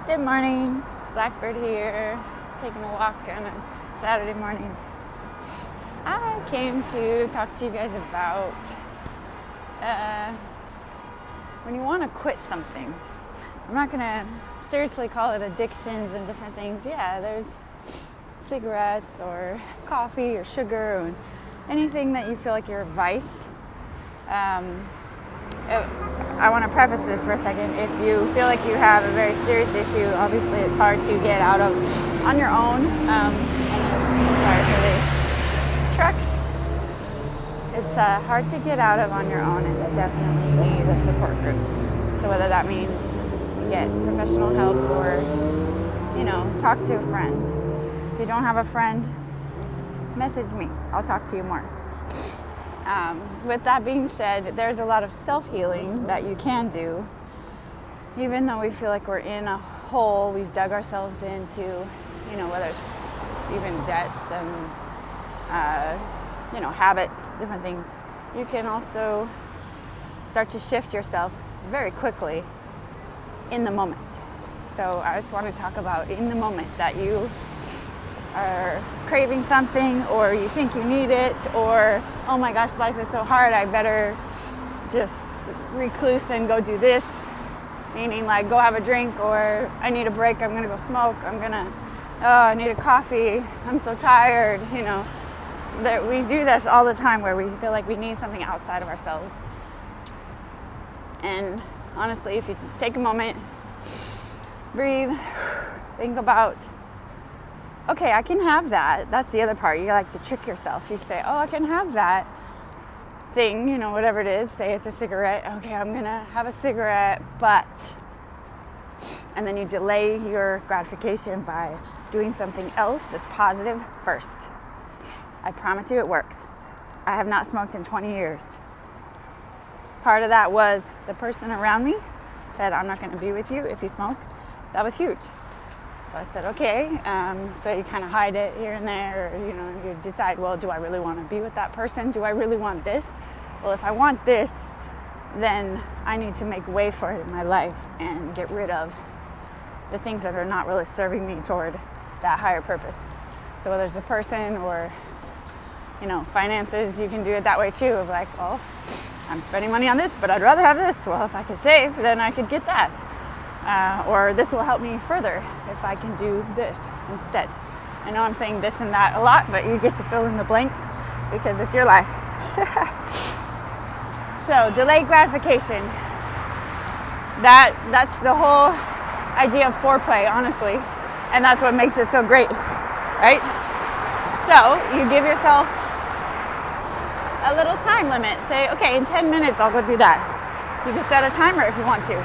Good morning, it's Blackbird here, taking a walk on a Saturday morning. I came to talk to you guys about when you want to quit something. I'm not going to seriously call it addictions and different things. Yeah, there's cigarettes or coffee or sugar or anything that you feel like you're a vice. I want to preface this for a second. If you feel like you have a very serious issue, obviously it's hard to get out of on your own. Sorry for the trucks. It's hard to get out of on your own, and you definitely need a support group. So whether that means you get professional help or, talk to a friend. If you don't have a friend, message me. I'll talk to you more. With that being said, there's a lot of self-healing that you can do. Even though we feel like we're in a hole, we've dug ourselves into, whether it's even debts and, habits, different things. You can also start to shift yourself very quickly in the moment. So I just want to talk about in the moment that you are craving something, or you think you need it, or oh my gosh, life is so hard, I better just recluse and go do this, meaning like go have a drink, or I need a break, I'm gonna go smoke, I need a coffee, I'm so tired, that we do this all the time where we feel like we need something outside of ourselves. And honestly, if you just take a moment, breathe, think about, okay, I can have that. That's the other part. You like to trick yourself. You say, oh, I can have that thing, whatever it is. Say it's a cigarette. Okay, I'm going to have a cigarette, but... And then you delay your gratification by doing something else that's positive first. I promise you it works. I have not smoked in 20 years. Part of that was the person around me said, I'm not going to be with you if you smoke. That was huge. So I said, okay, so you kind of hide it here and there, or, you decide, well, do I really want to be with that person? Do I really want this? Well, if I want this, then I need to make way for it in my life and get rid of the things that are not really serving me toward that higher purpose. So whether it's a person or, finances, you can do it that way too, of like, well, I'm spending money on this, but I'd rather have this. Well, if I could save, then I could get that. Or this will help me further if I can do this instead. I know I'm saying this and that a lot, but you get to fill in the blanks because it's your life. So delayed gratification. That's the whole idea of foreplay, honestly. And that's what makes it so great, right? So you give yourself a little time limit. Say, okay, in 10 minutes I'll go do that. You can set a timer if you want to.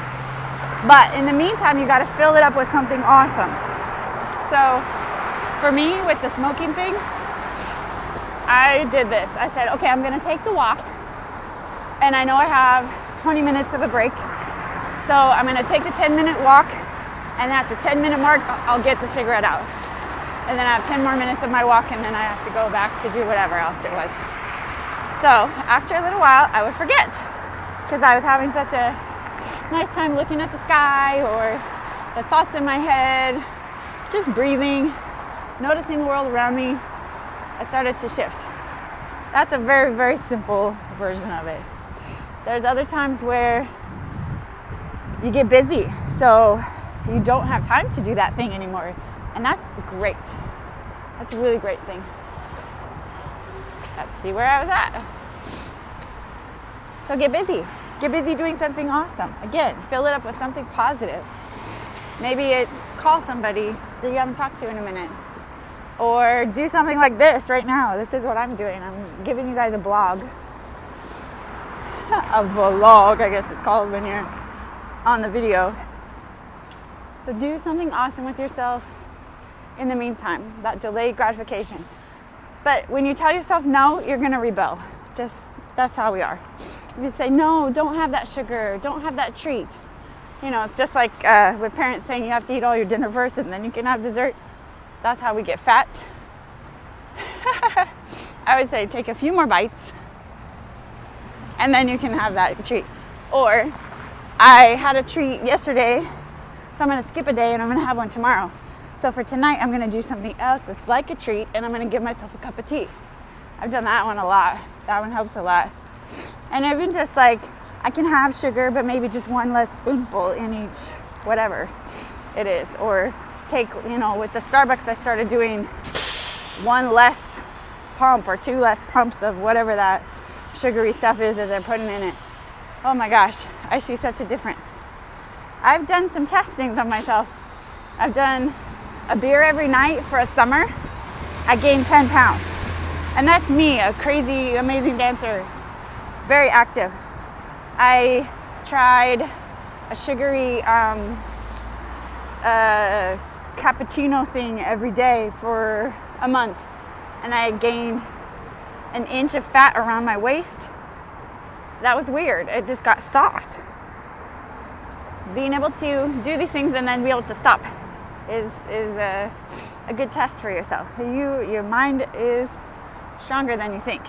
But in the meantime, you got to fill it up with something awesome. So for me, with the smoking thing, I did this. I said, okay, I'm going to take the walk. And I know I have 20 minutes of a break. So I'm going to take the 10-minute walk. And at the 10-minute mark, I'll get the cigarette out. And then I have 10 more minutes of my walk. And then I have to go back to do whatever else it was. So after a little while, I would forget. Because I was having such a nice time looking at the sky, or the thoughts in my head, just breathing, noticing the world around me. I started to shift. That's a very, very simple version of it. There's other times where you get busy, so you don't have time to do that thing anymore. And that's great. That's a really great thing. Let's see where I was at. So get busy. Get busy doing something awesome. Again, fill it up with something positive. Maybe it's call somebody that you haven't talked to in a minute. Or do something like this right now. This is what I'm doing. I'm giving you guys a blog. A vlog, I guess it's called when you're on the video. So do something awesome with yourself in the meantime. That delayed gratification. But when you tell yourself no, you're going to rebel. That's how we are. If you say, no, don't have that sugar, don't have that treat. It's just like with parents saying you have to eat all your dinner first and then you can have dessert. That's how we get fat. I would say take a few more bites and then you can have that treat. Or I had a treat yesterday, So I'm going to skip a day and I'm going to have one tomorrow. So for tonight, I'm going to do something else that's like a treat, and I'm going to give myself a cup of tea. I've done that one a lot. That one helps a lot. And even just like, I can have sugar, but maybe just one less spoonful in each, whatever it is. Or take, with the Starbucks, I started doing one less pump or two less pumps of whatever that sugary stuff is that they're putting in it. Oh my gosh, I see such a difference. I've done some testings on myself. I've done a beer every night for a summer. I gained 10 pounds. And that's me, a crazy, amazing dancer, very active. I tried a sugary cappuccino thing every day for a month, and I gained an inch of fat around my waist. That was weird. It just got soft. Being able to do these things and then be able to stop is a good test for yourself. Your mind is stronger than you think.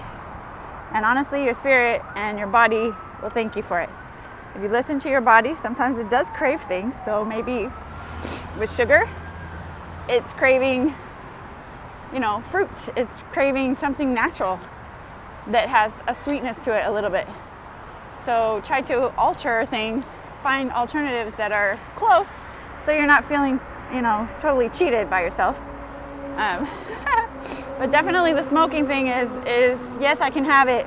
And honestly, your spirit and your body will thank you for it. If you listen to your body, sometimes it does crave things. So maybe with sugar, it's craving, fruit. It's craving something natural that has a sweetness to it a little bit. So try to alter things, find alternatives that are close, so you're not feeling, totally cheated by yourself. But definitely the smoking thing is yes, I can have it,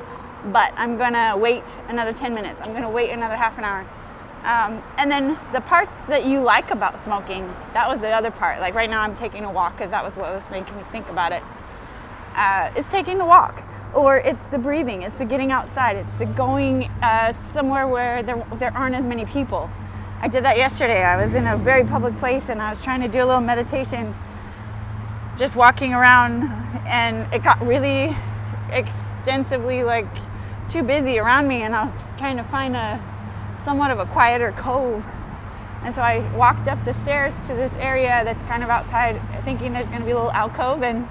but I'm gonna wait another 10 minutes. I'm gonna wait another half an hour. And then the parts that you like about smoking, that was the other part. Like right now I'm taking a walk because that was what was making me think about it. Is taking the walk, or it's the breathing, it's the getting outside, it's the going somewhere where there aren't as many people. I did that yesterday. I was in a very public place and I was trying to do a little meditation, just walking around, and it got really extensively too busy around me, and I was trying to find somewhat of a quieter cove. And so I walked up the stairs to this area that's kind of outside, thinking there's going to be a little alcove, and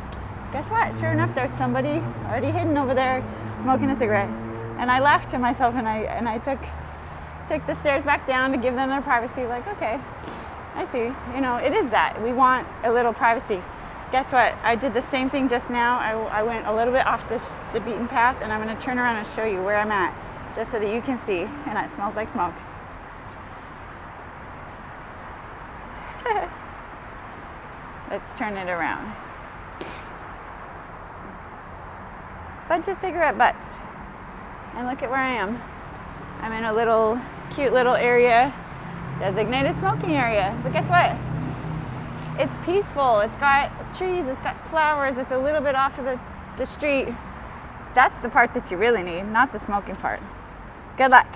guess what? Sure enough, there's somebody already hidden over there smoking a cigarette. And I laughed to myself, and I took the stairs back down to give them their privacy. Like, okay, I see. It is that. We want a little privacy. Guess what? I did the same thing just now. I went a little bit off the beaten path, and I'm going to turn around and show you where I'm at, just so that you can see. And it smells like smoke. Let's turn it around. Bunch of cigarette butts. And look at where I am. I'm in a cute little area, designated smoking area. But guess what? It's peaceful. It's got trees. It's got flowers. It's a little bit off of the street. That's the part that you really need, not the smoking part. Good luck.